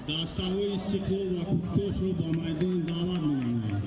دسته‌های استقلال و کوکتاش رو با میدان دعوت می‌نماییم.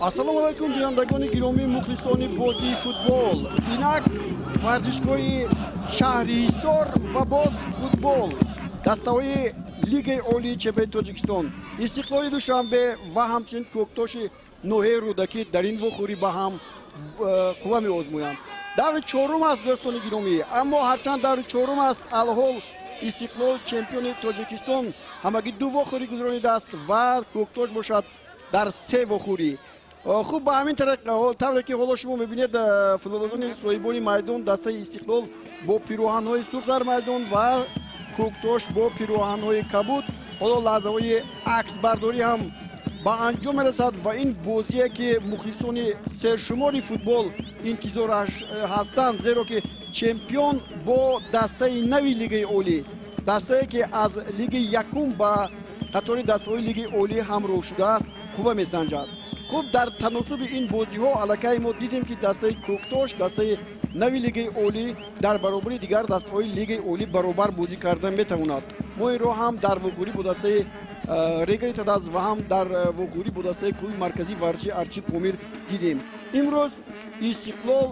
ассалому алайкум бинандагони гиромӣ мухлисони бозии футбол. Инак варзишгоҳи шаҳри Ҳисор ва боз футбол дастаҳои Лигаи олии ЧБ Тоҷикистон, Истиқлоли Душанбе ва ҳамчунин Коктоши ноҳияи Рӯдакӣ дар ин вохӯрӣ ба ҳам қувва меозмӯянд. Даври чорум аст дӯстони гиромӣ, аммо ҳарчанд даври чорум аст, алҳол Истиқлол чемпиони Тоҷикистон ҳамагӣ ду вохӯрӣ гузаронидааст ва Коктош бошад дар се вохӯрӣ. Хуб, ба ҳамин тавре ки ҳоло шумо мебинед футболбозони соҳибони майдон дастаи Истиқлол бо пироҳанҳои сух дар майдон ва Коктош бо пироҳанҳои кабуд ҳоло лаҳзаҳои аксбардорӣ ҳам ба анҷом мерасад ва ин бозие ки мухлисони сершумори футбол интизораш ҳастанд, зеро ки чемпион бо дастаи нави Лигаи олӣ, дастае ки аз Лигаи якум ба қатори дастаҳои Лигаи олӣ ҳамроҳ шудааст, қувва месанҷад. Хуб, дар таносуби ин бозиҳо аллакай мо дидем ки дастаи Коктош, дастаи нави Лигаи олӣ дар баробари дигар дастаҳои Лигаи олӣ баробар бозӣ карда метавонад. Мо инро ҳам дар вохӯрӣ бо дастаи Регали Тадаз ва ҳам дар вохӯрӣ бо дастаи клуби марказии варзиши Арчи Помир дидем. Имрӯз Истиқлол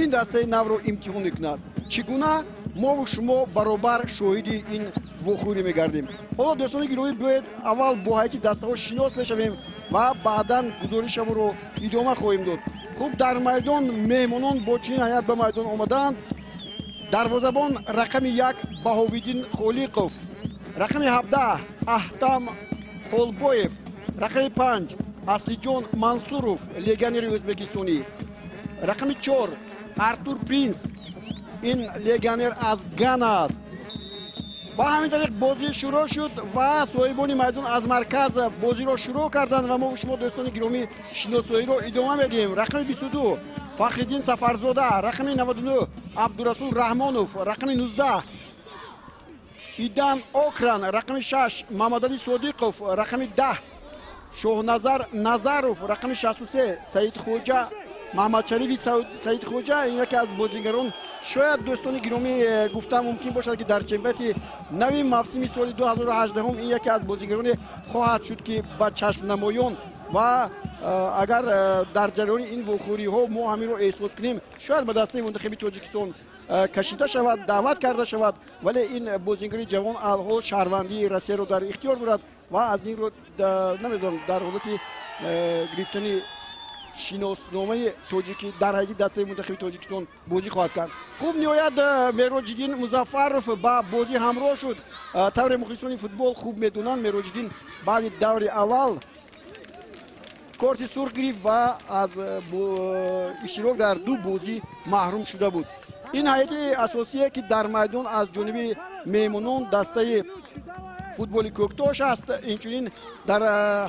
ин дастаи навро имтиҳон мекунад. Чӣ гуна мо шумо баробар шоҳиди ин вохӯрӣ мегардем. Ҳоло дӯстони гиромӣ, биёед аввал бо ҳайати дастаҳо шинос мешавем ва баъдан гузоришамонро идома хоҳем дод. Хуб, дар майдон меҳмонон бо чунин ҳайат ба майдон омаданд. Дарвозабон рақами 1 Баҳовиддин Холиқов, рақами 17 Аҳтам Холбоев, рақами 5 Аслиҷон Мансуров, легионери o'zbekistoni, рақами 4 Артур Принц, ин легионер аз Гана аст. ва ҳамин тариқ бозӣ шурӯъ шуд ва соҳибони майдон аз марказ бозиро шурӯъ карданд ва мо шумо дӯстони гиромӣ шиносоиро идома медиҳем. рақами 22 Фахриддин Сафарзода, рақами 99 Абдурасул Раҳмонов, рақами 19 ایدان اوکران، رقم 6 محمدعلی صادقوف، رقم 10 شاهنظر نظروف، رقم 63 سعید خوجا، محمد شریف سعید خوجا. این یکی از بازیگران شاید دوستان گرامی گفتم ممکن باشد که در چمپیونات نوی موسم سال 2018 این یکی از بازیگران خواهد شد که با چشم نمایان و اگر در جریان این وخوری ها ما همین رو احساس کنیم شاید به دسته منتخب تاجیکستان کشیده شود، دعوت کرده شود، ولی این بازیگر جوان الحال شهروندی روسیه رو در اختیار دارد و از این رو نمیدونم در حالت گرفتن شناسنامه تاجیکی در حیث دسته منتخب تاجیکستان بازی خواهد کرد. خوب نهایت مهراج‌الدین مظفرов با بازی همراه شد. طور مخلصان فوتبال خوب میدونن مهراج‌الدین بعد دور اول کارت سرخ گرفت و از اشتراک در دو بازی محروم شده بود. این هیئت اساسی که در میدان از جانب میمونان دسته فوتبال کوکتاش است، اینچنین در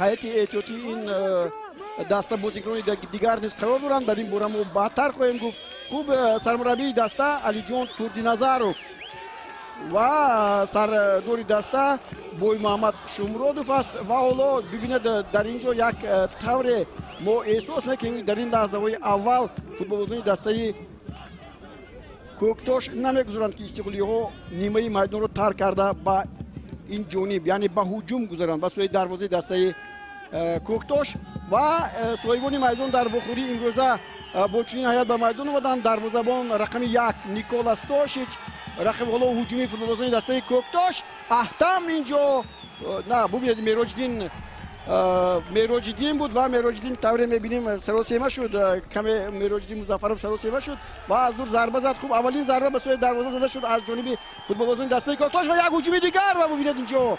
هیئت احتیاطی این دسته بازیکنان دیگر نیز قرار دارند. در این باره ما بعدتر خواهیم گفت. خوب سرمربی دسته علی جان توردینظرов و سردار دسته بوی محمد شمرادوف است و حالا ببینید در اینجا یک طور ما احساس میکنیم در این لحظه های اول فوتبالبازان دسته کوکتاش نمیگذارند که استقلالی ها نیمه میدان رو ترک کرده با این جانب یعنی به هجوم گذارند به سوی دروازه دسته کوکتاش و صاحبان میدان در وخوری امروزه با چنین هیئت به میدان اومدند. دروازه‌بان رقم 1 نیکولا ستاشیچ، رقم حالا هجومی فوتبالبازان دسته کوکتاش احتم اینجا نه ببینید مهراج‌الدین بود و مهراج‌الدین طوری میبینیم سراسیمه شد، کم مهراج‌الدین مظفرov سراسیمه شد و از دور ضربه زد. خوب اولین ضربه به سوی دروازه زده شد از جانب فوتبالبازان دسته کوکتاش و یک هجوم دیگر و ببینید اینجا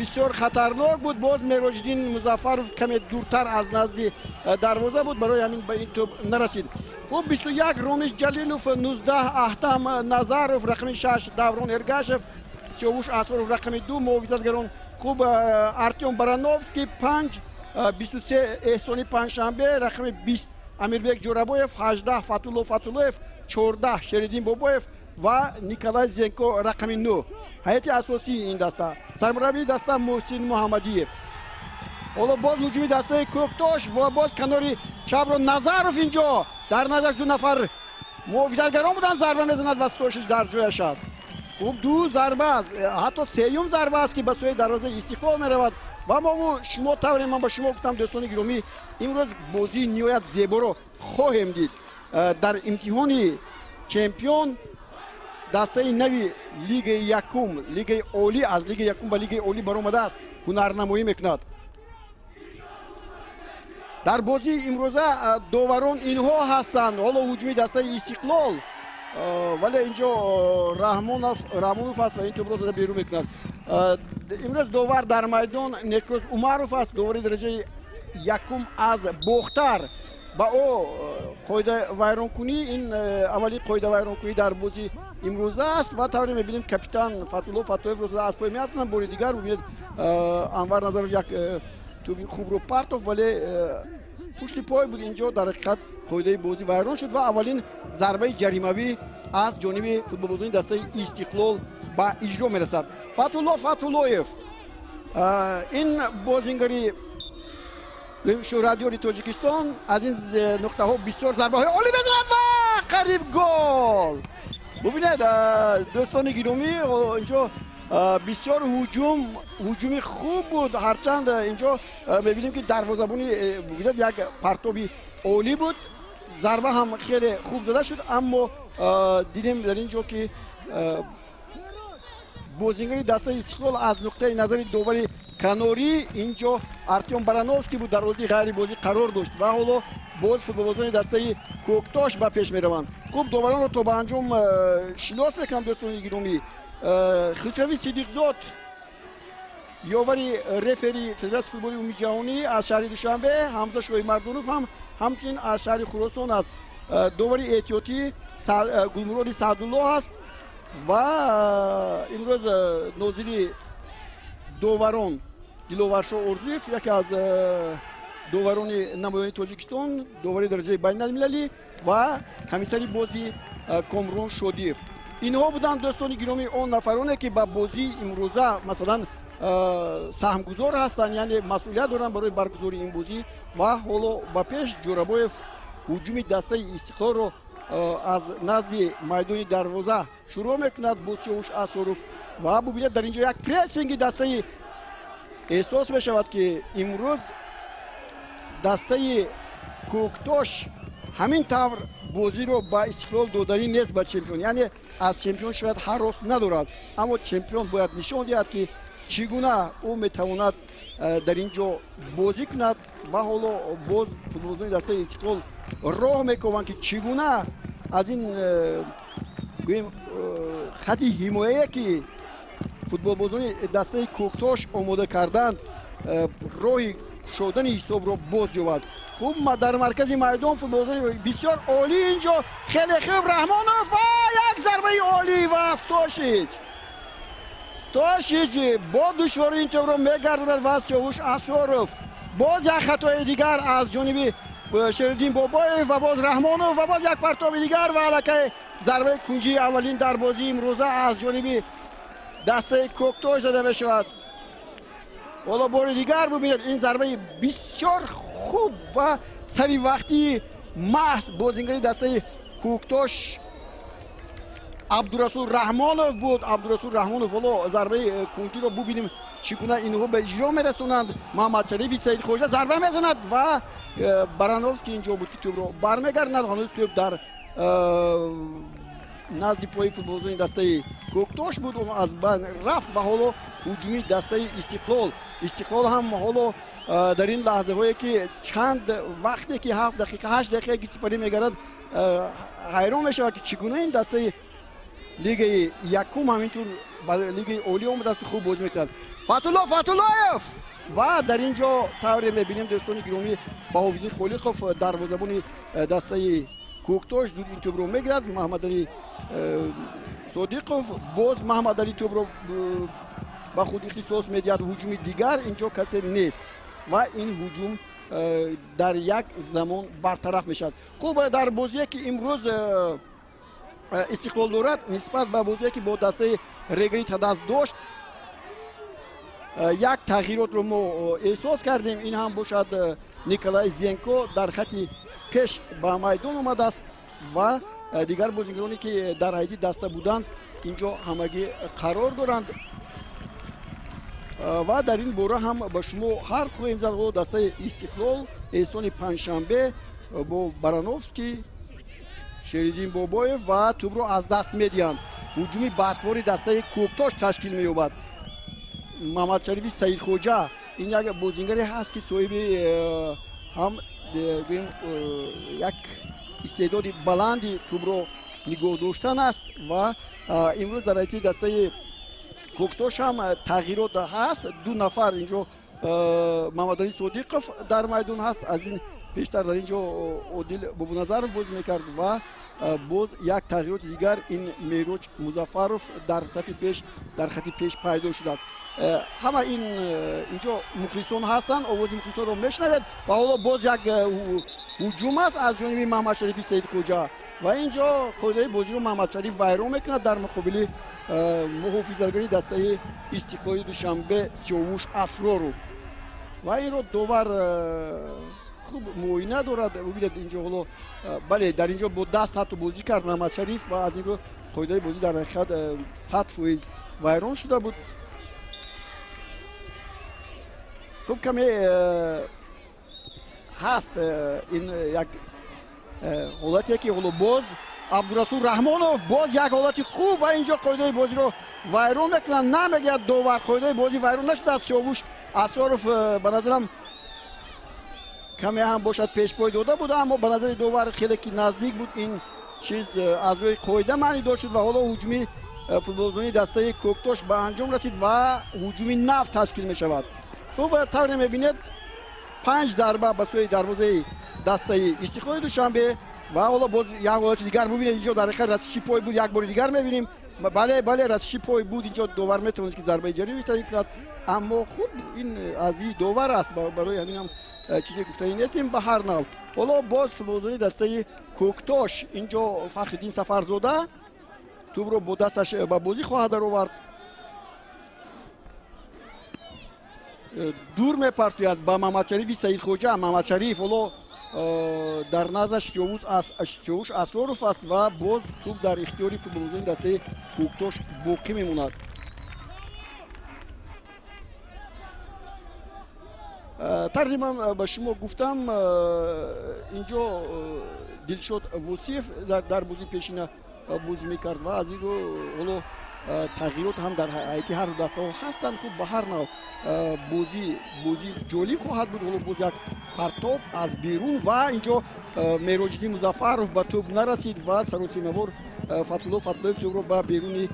بسیار خطرناک بود. باز مهراج‌الدین مظفرov کمی دورتر از نزد دروازه بود، برای همین به این توپ نرسید. خوب 21 رامش جلیلوف، 19 احتم نظروف، رقم 6 دوران ارگاشف، سیاوش اسوارov رقم 2 محافظتگران. خوب ارتیوم برانوفسکی 5 23 احسانی پنجشنبه، رقم 20 امیربek جورابویف، 18 فتولوف، 14 شریدین بابویف و نیکولای زنکو رقم 9. هیئت اساسی این دسته سرمربی دسته محسن محمدیف. حالا باز هجومی دسته کوکتاش و باز کناری چپ رو نظروف اینجا در نظر دو نفر محافظتگران بودن ضربه میزند و ستاشیچ در جایش است. خوب دو ضربه است، حتی سیوم ضربه است که به سوی دروازه استقلال میرود و ما شما طوری من با شما گفتم دوستان گرامی امروز بازی نهایت زیبا رو خواهیم دید. در امتحان چمپیون دسته نوی لیگ یکم، لیگ اولی از لیگ یکم به لیگ اولی برآمده است، هنرنمایی میکند. در بازی امروزه داوران اینها هستند. حالا هجومی دسته استقلال ولی اینجا رحمانوف است و این توپ را زده بیرون میکند. امروز داور در میدان نیکروز عمروف است، داوری درجه یکم از باختر. با او قاعده ویرانکنی این اولی قاعده ویرانکنی در بازی امروزه است و طوری میبینیم کاپیتان فتولوف رو زده از پای میافتند. باری دیگر میبینید انور نظرov یک توپ خوب رو پرتافت ولی پشت پای بود. اینجا در حقیقت قاعده بازی ویران شد و اولین ضربه جریموی از جانب فوتبالبازان دسته استقلال به اجرا میرسد. فتولوف این بازیگری شورادیاری تاجیکستان از این نقطه ها بسیار ضربه های عالی بزند و قریب گل. ببینید دوستان گرامی اینجا بسیار هجومی خوب بود، هرچند اینجا میبینیم که دروازه‌بانی یک پرتابی عالی بود، ضربه هم خیلی خوب زده شد، اما دیدیم در اینجا که بازیگری دسته استقلال از نقطه نظر داوری کناری اینجا ارتیوم برانوفسکی بود در حالت غیر بازی قرار داشت و حالا باز فوتبالبازان دسته کوکتاش به پیش میروند. خوب داوران رو تا به انجام شناس میکنم دوستان گرامی. خسروی صدیقزاد یاوری رفری فدراسیون فوتبال عمومی جهانی از شهر دوشنبه، حمزه شوی مردونوف هم همچنین از شهر خراسان است. داوری احتیاطی گلمراد سعدالله است و امروز ناظری داوران دلاورشاه ارزیف یکی از داوران نمایان تاجیکستان، داوری درجه بین المللی و کمیسری بازی کامرون شادیف. اینها بودن دوستان گرامی اون نفرانی که با بازی امروزه مثلا سهمگذار هستند، یعنی مسئولیت دارن برای برگزاری این بازی. و حالا با پیش جورابویف هجوم دسته استقلال رو از نزد میدان دروازه شروع میکند با سیاوش اسارف و ببینید در اینجا یک پرسینگ دسته احساس میشود که امروز دسته کوکتوش همین طور بازی رو با استقلال دادنی نیست به چمپیون، یعنی از چمپیون شاید هراس ندارد، اما چمپیون باید نشان دهد که چگونه او میتواند در اینجا بازی کند. و حالا باز فوتبالبازان دسته استقلال راه میکنند که چگونه از این خطی حمایه که فوتبالبازان دسته کوکتوش آماده کردند راه شدن حساب رو باز یابد. خوب در مرکز میدان فوتبالبازان بسیار عالی اینجا خیلی خوب رحمانوف و یک ضربه عالی و ستاشیچ با دشواری این توپ رو میگرداند و سیاوش اسارف باز یک خطای دیگر از جانب شریدین بابایف و باز رحمانوف و باز یک پرتاب دیگر و الکی ضربه کنجی اولین در بازی امروزه از جانب دسته کوکتوش زده می شود. حالا بار دیگر ببینید این ضربه بسیار خوب و سری وقتی محض بازیگری دسته کوکتوش عبدالرسول رحمانوف بود. عبدالرسول رحمانوف حالا ضربه کنجی رو ببینیم چگونه اینها به اجرا میرسونند. محمد شریفی سید خوجه ضربه میزند و برانوف که اینجا بود که توپ رو برمیگردند. هنوز توپ در نزد پای فوتبالبازان دسته کوکتوش بود و از بین رفت و حالا هجومی دسته استقلال هم حالا در این لحظه هایی که چند وقتی که 7 دقیقه 8 دقیقه سپری میگردد حیران میشود که چگونه این دسته لیگ یکم همینطور لیگ اولی هم دست خوب بازی میکند. فتولایف و در اینجا طوری میبینیم دوستان گرامی بهاویدین خلیقوف دروازه‌بان دسته کوکتوش زود این توپ رو میگیرد. محمد علی صادقوف باز محمد علی توپ رو با خود اختصاص میدهد. هجوم دیگر اینجا کسی نیست و این هجوم در یک زمان برطرف میشد. خوب در بازی که امروز استقلال دارد نسبت به بازی که با دسته رگریت دست داشت یک تغییرات رو ما احساس کردیم. این هم باشد نیکلای زینکو در خط پیش به میدان آمده است و دیگر بازیگرانی که در حیط دسته بودند اینجا همگی قرار دارند و در این باره هم به شما حرف خواهیم زد. دسته استقلال احسان پنجشنبه با برانوفسکی شریدین بابایف و توپ رو از دست میدهند. هجومی برتواری دسته کوکتوش تشکیل مییابد. محمد شریفی سید خوجه این یک بازیگری هست که صاحب هم یک استعداد بلندی توپ رو نگاه داشتن است و امروز در حیط دسته کوکتوش هم تغییرات هست. 2 نفر اینجا محمد علی صادقوف در میدان هست، از این پیشتر در اینجا عادل بابونظرов بازی میکرد و باز یک تغییرات دیگر این میروج مظفرов در صف پیش در خط پیش پیدا شده است. همه این اینجا مخلصان هستند، آواز مخلصان رو میشنوید و حالا باز یک هجوم است از جانب محمد شریفی سید خوجه و اینجا قاعده بازی رو محمد شریف ویران میکند در مقابل محافظتگری دسته استقلال دوشنبه سیاوش اسرارov و این رو داور خوب معاینه دارد. ببینید اینجا حالا بله در اینجا با دست حتی بازی کرد محمد شریف و از این رو قاعده بازی در حقیقت 100% ویران شده بود. خوب کمی هست این یک حالتی که حالا باز عبدالرسول رحمانوف باز یک حالتی خوب و اینجا قاعده بازی رو ویران میکنن. نمیگه داور قاعده بازی ویران نشده از سیاوش اسرارov به نظرم کمی هم باشد پیش پای داده بود، اما به نظر داور خیلی که نزدیک بود این چیز از روی قاعده معنی داشت و حالا هجومی فوتبالبازان دسته کوکتوش به انجام رسید و هجومی نفت تشکیل می شود. خوب طوری میبینید 5 ضربه به سوی دروازه دسته استقلال دوشنبه و حالا باز یک حالت دیگر ببینید اینجا در حقیقت رسشی پای بود. یک بار دیگر میبینیم بله رسشی پای بود. اینجا داور میتونست که ضربه جریمه تعیین کند، اما خوب این از این داور است، برای همین هم چیزی گفتنی نیستیم. به هر نحو حالا باز فوتبالبازان دسته کوکتوش اینجا فخرالدین سفرزاده тӯбро бо дасташ ба бозӣ хоҳад даровард. дур мепартояд ба Маҳмадшарифи Саидхоҷа. Маҳмадшариф ҳоло дар наздаш Сиёвуш Асроров аст ва боз тӯб дар ихтиёри футболбозони дастаи Кӯктош боқӣ мемонад. тарзи ман ба шумо гуфтам, инҷо Дилшод Восиев дар бозии пешина бозӣ мекард ва аз ин рӯ ҳоло тағйирот ҳам дар ҳайати ҳар дастаҳо ҳастанд. Хуб ба ҳар навъ бозӣ ҷолиб хоҳад буд. ҳоло боз як партоб аз берун ва инҷо Мероҷиддин Музаффаров ба тӯб нарасид ва саросимавор Фатҳуллоев тӯбро ба беруни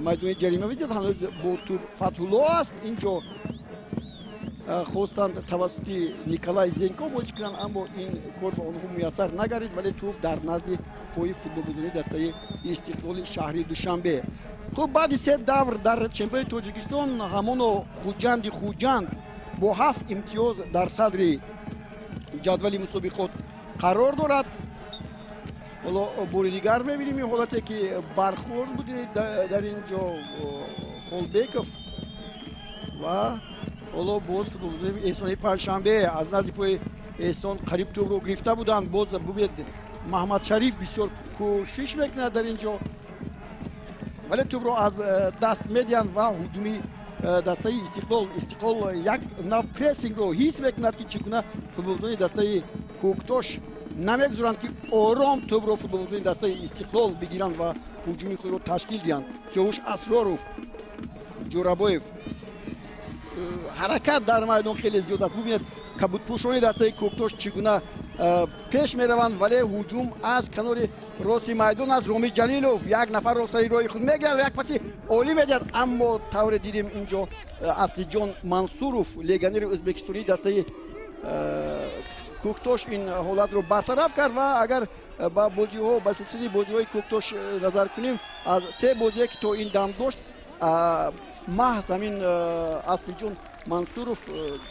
майдони ҷарима визад. ҳанӯз бо тӯб Фатҳулло аст. инҷо хостанд тавассути Николай Зенко бозӣ кунанд, аммо ин кор ба онҳо муяссар нагардид, вале тӯб дар назди пои футболбозони дастаи Истиқлоли шаҳри Душанбе. хуб баъди се давр дар чемпионати Тоҷикистон ҳамоно Хуҷанди Хуҷанд бо 7 имтиёз дар садри ҷадвали мусобиқот қарор дорад. ҳоло бори дигар мебинем ин ҳолате ки бархӯрд буд дар ин ҷо Холбеков ва ҳоло боз футболбозони Эҳсони Панҷшанбе аз назди пои Эҳсон қариб тӯбро гирифта буданд. боз бубинед Маҳмадшариф бисёр кӯшиш мекунад дар ин ҷо, вале тӯбро аз даст медиҳанд ва ҳуҷуми дастаи Истиқлол як нав прессингро ҳис мекунад ки чӣ гуна футболбозони дастаи Кӯктош намегузоранд ки ором тӯбро футболбозони дастаи Истиқлол бигиранд ва ҳуҷуми худро ташкил диҳанд. Сиёвуш Асроров, Ҷорабоев, ҳаракат дар майдон хеле зиёд аст. бубинед кабудпӯшони дастаи Кӯктош чӣ гуна пеш мераванд, вале ҳуҷум аз канори рости майдон аст. Ромид Ҷалилов як нафарро сари роҳи худ мегирад, як паси олӣ медиҳад, аммо тавре дидем инҷо Аслиҷон Мансуров, легионери o'zbekistonии дастаи Кӯктош ин ҳолатро бартараф кард ва агар ба бозиҳо ба силсилаи бозиҳои Кӯктош назар кунем, аз се бозие ки то ин дам дошт, маҳз ҳамин Аслиҷон Мансуров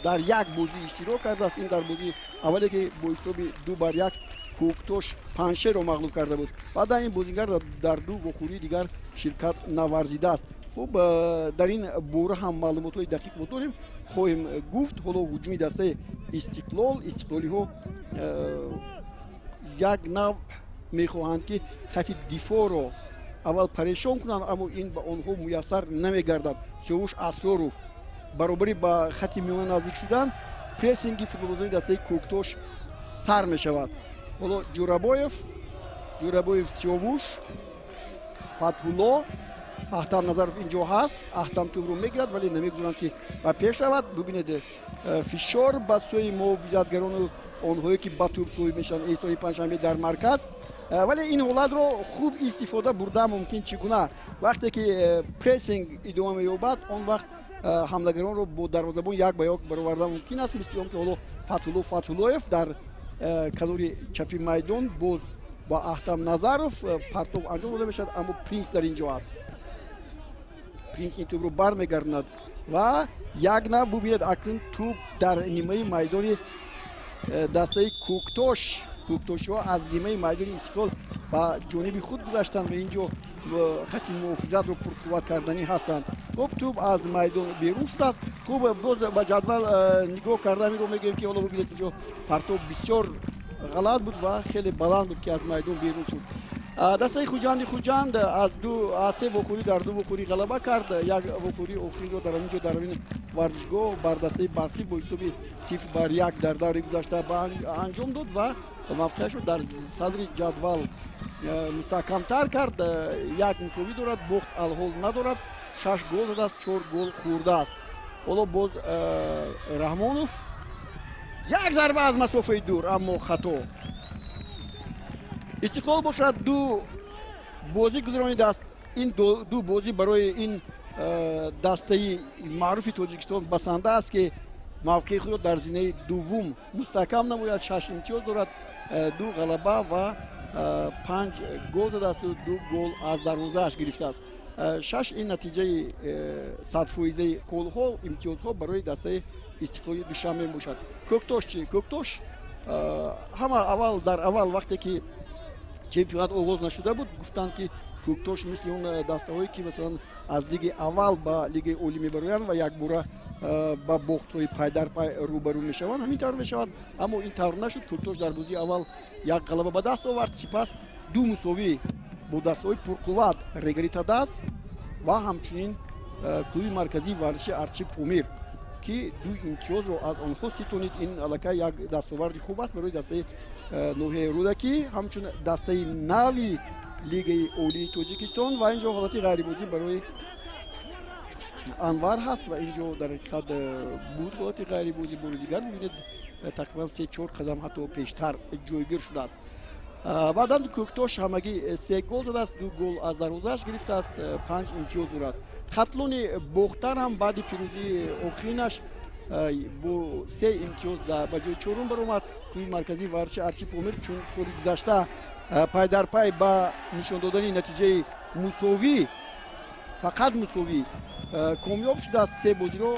дар як бозӣ иштирок кардааст. ин дар бозии аввале ки бо ҳисоби 2-1 Кӯктош Панҷшерро мағлуб карда буд. баъда ин бозигар дар ду вохӯрии дигар ширкат наварзидааст. хуб дар ин бора ҳам маълумотҳои дақиқ мо дорем, хоҳем гуфт. ҳоло ҳуҷуми дастаи Истиқлолиҳо як нав мехоҳанд ки хати дифоъро аввал парешон кунанд, аммо ин ба онҳо муяссар намегардад. Сиёвуш Асроров баробари ба хати миёна наздик шудан, прессинги футболбозони дастаи Кӯктош сар мешавад. ҳоло Ҷорабоев, Сиёвуш, Фатҳулло, Аҳтам Назаров инҷо ҳаст. Аҳтам тӯбро мегирад, вале намегузоранд ки ба пеш равад. бубинед фишор ба сӯи муҳофизатгарону онҳое ки ба тӯб соҳиб мешаванд Эҳсони Панҷшанбе дар марказ. вале ин ҳолатро хуб истифода бурда мумкин чӣ гуна вақте ки прессинг идома меёбад, он вақт ҳамлагаронро бо дарвозабон як ба як баровардан мумкин аст. мисли он ки ҳоло Фатҳуллоев дар канори чапи майдон боз ба Аҳтам Назаров партов анҷом дода мешавад, аммо Принс дар ин ҷо аст. Принс ин тӯбро бармегардонад ва як нав бубинед акнун тӯб дар нимаи майдони дастаи Кӯктошиҳо аз нимаи майдони Истиқлол ба ҷониби худ гузаштанд ва ин ҷо хати муҳофизатро пурқувват карданӣ ҳастанд. хуб тӯб аз майдон берун шудааст. хуб боз ба ҷадвал нигоҳ карда аминро мегӯем ки ҳоло бубинед инҷо партоб бисёр ғалат буд ва хеле баланд буд ки аз майдон берун шуд. дастаи Хуҷанд аз се вохӯрӣ дар ду вохӯрӣ ғалаба кард. як вохӯрии охиринро дар ҳамин ҷо дар ҳамин варзишгоҳ бар дастаи Барқӣ бо ҳисоби 0-1 дар даври гузашта анҷом дод ва мавқеашро дар садри ҷадвал мустаҳкамтар кард. як мусовӣ дорад, бохт алҳол надорад, 6 гол задааст, 4 гол хӯрдааст. ҳоло боз Раҳмонов як зарба аз масофаи дур, аммо хато. Истиқлол бошад ду бозӣ гузаронидааст. ин ду бозӣ барои ин дастаи маъруфи Тоҷикистон басанда аст ки мавқеи худро дар зинаи дуввум мустаҳкам намояд. 6 имтиёз дорад, 2 ғалаба ва 5 гол задаасту 2 гол аз дарвозааш гирифтааст. 6 ин натиҷаи 100%-и голҳо, имтиёзҳо барои дастаи Истиқлоли Душанбе мебошад. Кӯктош чӣ? Кӯктош ҳама дар аввал вақте ки чемпионат оғоз нашуда буд, гуфтанд ки Коктош мисли он дастаҳое ки масалан аз лиги аввал ба лиги олӣ мебароянд ва якбора ба бохтҳои пайдарпай рӯбарӯ мешаванд. Ҳамин тавр мешавад, аммо ин тавр нашуд. Коктош дар бозии аввал як ғалаба ба даст овард, сипас ду мусовӣ бо дастаҳои пурқувват Регари Тадас ва ҳамчунин клуби марказии варзиши Арчи Помир ки ду имтиёзро аз онҳо ситонид. Ин аллакай як дастоварди хуб аст барои дастаи ноҳияи рӯдакӣ, ҳамчун дастаи нави лигаи олии Тоҷикистон. Ва инҷо ҳолати ғайрибозӣ барои Анвар ҳаст ва инҷо дар ҳақиқат буд ҳолати ғайрибозӣ бори дигар. бибинед тақрибан 3-4 қадам ҳатто пештар ҷойгир шудааст. баъдан Коктош ҳамагӣ 3 гол задааст, 2 гол аз дарвозааш гирифтааст, 5 имтиёз дорад. Хатлони бохтар ҳам баъди пирӯзии охиринаш бо 3 имтиёз ба ҷои чорум баромад. клуби марказии варзиши Арчи Помир чун соли гузашта пайдарпай ба нишон додани натиҷаи мусовӣ, фақат мусовӣ комёб шудааст. 3 бозиро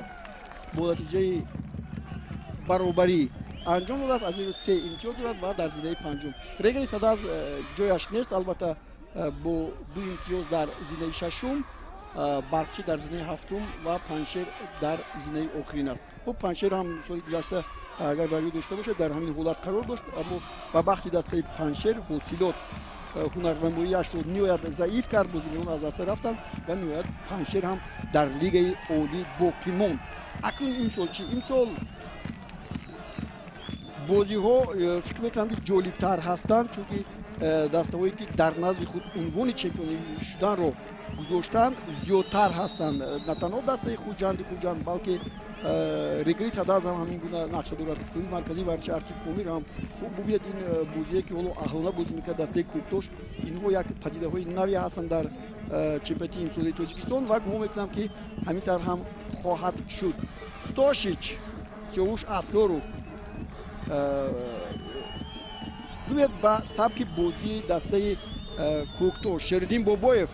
бо натиҷаи баробарӣ анҷом додааст. аз ин 3 имтиёз дорад ва дар зинаи панҷум. Регари Тадас ҷояш нест, албатта бо 2 имтиёз дар зинаи шашум, Барқчӣ дар зинаи ҳафтум ва Паншер дар зинаи охирин аст. хуб, Паншер ҳам соли гузашта агар дар ёд дошта бошед дар ҳамин ҳолат қарор дошт, аммо ба бахти дастаи Паншер ҳосилот ҳунарнамоиашро ниҳоят заиф кард, бозигарон аз даста рафтанд ва ниҳоят Паншер ҳам дар лигаи олӣ боқӣ монд. акнун имсол чӣ? Имсол бозиҳо фикр мекунам ки ҷолибтар ҳастанд, чунки дастаҳое ки дар назди худ унвони чемпионӣ шуданро гузоштанд зиёдтар ҳастанд. На танҳо дастаи хуҷанд, балки Регари Тадас ҳам ҳамин гуна нақша дорад. клуби марказии варзиши Арчи Помир ҳам хуб бубиед ин бозие ки ҳоло аҳлона бозӣ мекард дастаи Коктош. Инҳо як падидаҳои наве ҳастанд дар чемпионати имсолии Тоҷикистон ва гумон мекунам ки ҳамин тавр ҳам хоҳад шуд. Стошич, Сиёвуш Аслоров бубиед ба сабки бозии дастаи Коктош. Шеридин Бобоев,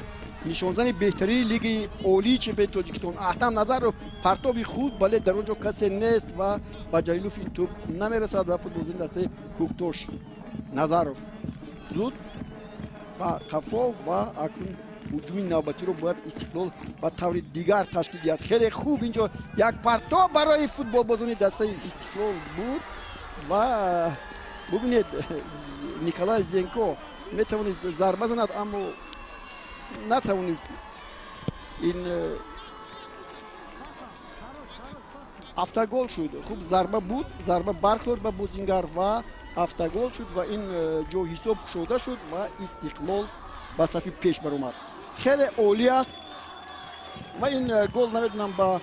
нишонзани беҳтарини лигаи олии чемпионати Тоҷикистон. Аҳтам Назаров, партоби худ, бале дар он ҷо касе нест ва ба Ҷалилов ин тӯб намерасад ва футболзини дастаи Коктош. Назаров зуд ба қафо ва акнун ҳуҷуми навбатиро бояд Истиқлол ба таври дигар ташкил диҳад. Хеле хуб, инҷо як партоб барои футболбозони дастаи Истиқлол буд ва бубинед Николай Зенко метавонист зарба занад, аммо натавонист. ин автогол шуд. хуб, зарба буд, зарба бархӯрд ба бозингар ва автогол шуд ва ин ҷо ҳисоб кушода шуд ва Истиқлол ба сафи пеш баромад. хеле олӣ аст ва ин гол намедонам ба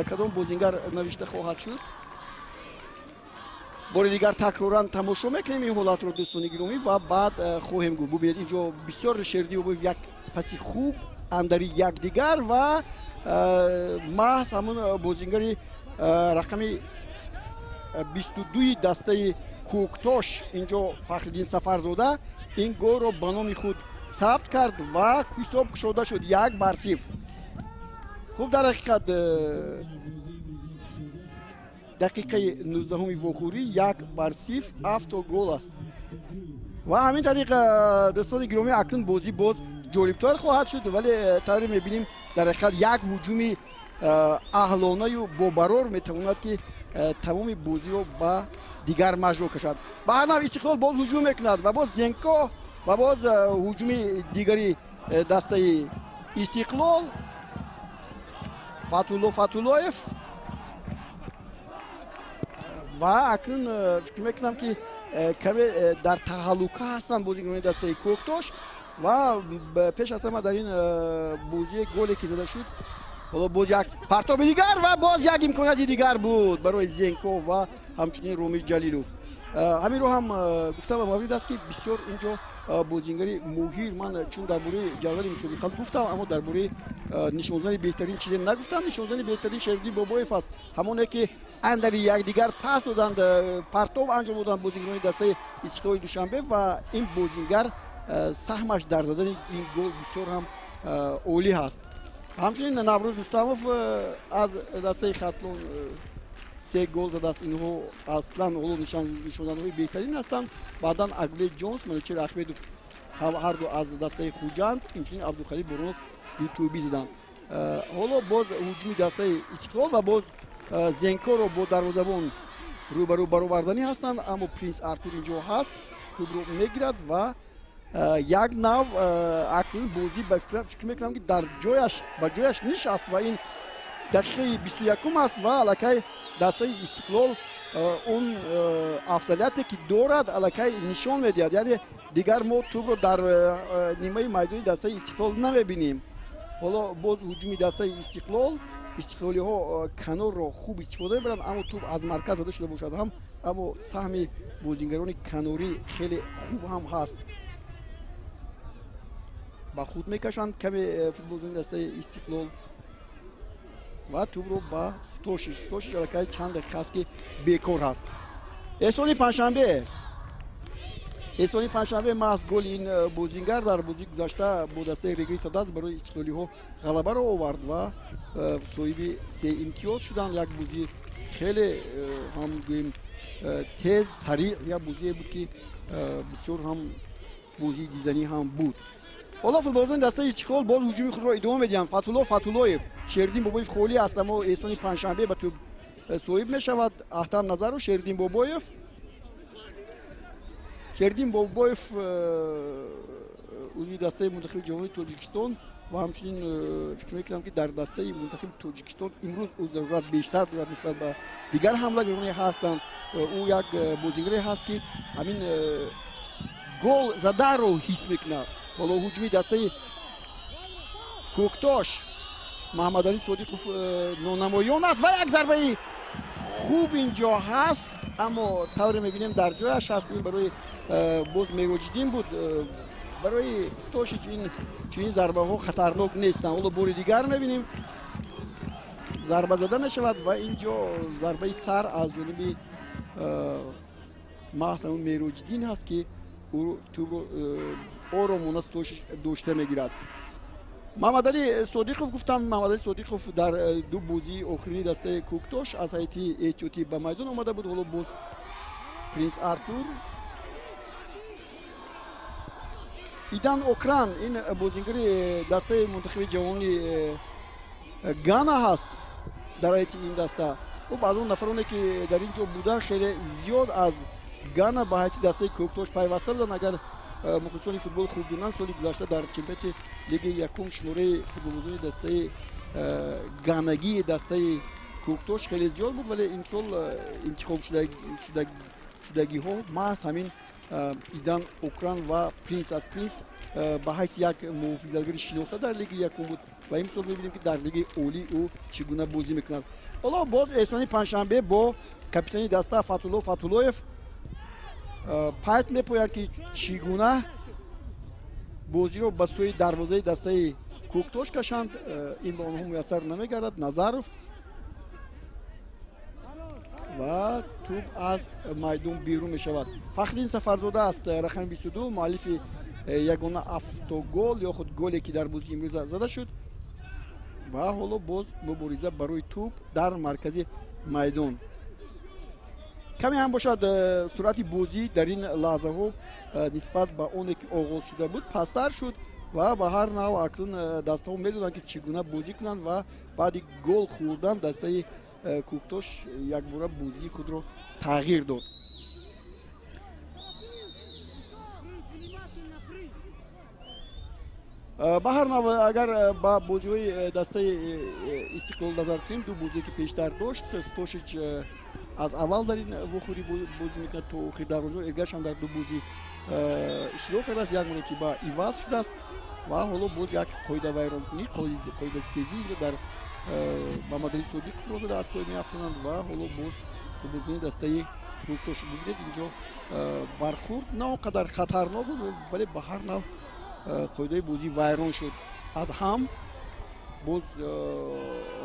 кадом бозингар навишта хоҳад шуд. бори дигар такроран тамошо мекунем ин ҳолатро, дӯстони гиромӣ, ва баъд хоҳем гуфт. бубинед инҷо бисёр Шериди Бобоев як паси хуб андари якдигар ва маҳз ҳамон бозингари рақами 22 дастаи Коктош, инҷо Фахриддин Сафарзода ин голро ба номи худ сабт кард ва ҳисоб кушода шуд 1-0. хуб, дар ҳақиқат дақиқаи 19 вохӯрӣ 1-0 автогол аст ва ҳамин тариқа дӯстони гиромӣ акнун бозӣ боз ҷолибтар хоҳад шуд, вале тавре мебинем дар ҳақиқат як ҳуҷуми аҳлонаю бобарор метавонад ки тамоми бозиро ба дигар маҷро кашад. ба ҳар нав Истиқлол боз ҳуҷум мекунад ва боз Зенко ва боз ҳуҷуми дигари дастаи Истиқлол. Фатуллоев ва акнун фикр мекунам ки каме дар таҳаллука ҳастанд бозигарони дастаи Коктош ва пеш аз ҳама дар ин бозие голе ки зада шуд, ҳоло боз як партоби дигар ва боз як имконияти дигар буд барои Зенко ва ҳамчунин Ромиш Ҷалилов. ҳаминро ҳам гуфтам ба маврид аст ки бисёр инҷо бозингари моҳир, ман чун дар бораи ҷадвали мусобиқат гуфтам, аммо дар бораи нишонзани беҳтарин чизе нагуфтам. нишонзани беҳтарин Шеридин Бобоев аст, ҳамоне ки андари якдигар пас доданд, партов анҷом доданд бозингарони дастаи Истиқлоли Душанбе ва ин бозингар саҳмаш дар задани ин гол бисёр ҳам олӣ ҳаст. ҳамчунин Наврӯз Рустамов аз дастаи Хатлон 3 гол задааст. инҳо аслан ҳоло нишонзанҳои беҳтарин ҳастанд. баъдан Агуле Ҷонс, Манучер Ахмедов هر دو از دسته خوجند اینچنین عبدالخلیل برونوف دو توبی زدند. حالا باز هجومی دسته استقلال و باز زنکو رو با دروازه‌بان روبرو برآوردنی هستند، اما پرینس آرتور اینجا هست، توپ رو میگیرد و یک نو اکنون بازی به فکر میکنم که در جایش نشست و این دقیقه 21 است و الکی دسته استقلال اون افضلیتی که دارد الکی نشان میدهد، یعنی دیگر ما توپ رو در نیمه میدانی دسته استقلال نمیبینیم. حالا باز هجومی دسته استقلالی ها کنار رو خوب استفاده میبرند، اما توپ از مرکز زده شده باشد هم، اما سهم بازیگران کناری خیلی خوب هم هست، با خود میکشند کمی فوتبالزن دسته استقلال و توپ رو با ستوشش الکی چند دقیقه است که بیکار هست. احسانی پنجشنبه محض گل این بازیگر در بازی گذشته با دسته ریگری سداز برای استقلالی ها غلبه را آورد و صاحب 3 امتیاز شدند. یک بازی خیلی هم گوییم تیز سریع، یک بازی بود که بسیار هم بازی دیدنی هم بود. حالا فوتبالزن دسته استقلال باز هجوم خود را ادامه میدهند. فتولویف شیردین بابایف خالی است، اما احسانی پنجشنبه به توپ صاحب میشود. احترام نظر و شیردین بابایف عضو دسته منتخب جمهوری تاجیکستان و همچنین فکر میکنم که در دسته منتخب تاجیکستان امروز او ضرورت بیشتر دارد نسبت به دیگر حمله‌گرانی هستند. او یک بازیگری هست که همین گل زده رو حس میکنه. حالا هجومی دسته کوکتاش محمد علی صادقوف نونمایان است و یک ضربه خوب اینجا هست، اما طوری میبینیم در جایش هست. این برای باز میروجدین بود، برای ستوشیچ این ضربه ها خطرناک نیستن. حالا بار دیگر میبینیم ضربه زده میشود و اینجا ضربه سر از جانب محسن میروجدین هست که او آرامانه ستوشیچ داشته میگیرد. محمد علی صادقوف در دو بازی آخری دسته کوکتاش از هیئت احتیاطی به میدان آمده بود. حالا باز پرینس آرتور ایدان اوکران این بازیگر دسته منتخب جوانی گانا هست در هیئت این دسته. و بعض اون نفرانی که در اینجا بودن خیلی زیاد از گانا به هیئت دسته کوکتاش پیوسته بودن. اگر مخلصان فوتبال خوب دونن سالی گذشته در چمپیونات لیگ یکم شماره فوتبالبازان دسته گانگی دسته کوکتاش خیلی زیاد بود، ولی این سال انتخاب شدگی ها محض همین ایدان اوکران و پرینس به حیث یک محافظه‌گر شناخته در لیگ یکم بود و این سال می‌بینیم که در لیگ اولی او چگونه بازی میکند. حالا باز احسانی پنجشنبه با کاپیتان دسته فتولویف پایت میپوید که چگونه بازی رو به سوی دروازه دسته کوکتاش کشند. این به آنها میسر نمیگردد. نظرف و توپ از میدان بیرون میشود. فخرین سفرزاده است رقم 22 مؤلف یگانه افتوگل یا خود گلی که در بازی امروز زده شد و حالا باز مبارزه برای توپ در مرکز میدان. کمی هم باشد سرعت بازی در این لحظه ها نسبت به اون که آغاز شده بود پستر شد و به هر نوع اکنون دسته ها میدونن که چگونه بازی کنند و بعد گل خوردن دسته کوکتاش یک بار بازی خود رو تغییر داد. به هر نوع اگر با بازی های دسته استقلال نظر کنیم، دو بازی که پیشتر داشت ستوشیچ از اول در این وخوری بازی میکرد تو آخر در اونجا ارگش هم در دو بازی اشتراک کرده است، یک مرتبه ایواز شده است و حالا باز یک قاعده ویرانکنی قاعده سیزی در محمد علی صادقوف رو زده از پای میافتند و حالا باز فوتبالزن دسته کوکتاش بودید اینجا برخورد نه قدر خطرناک بود ولی به هر نوع قاعده بازی ویران شد. ادهم باز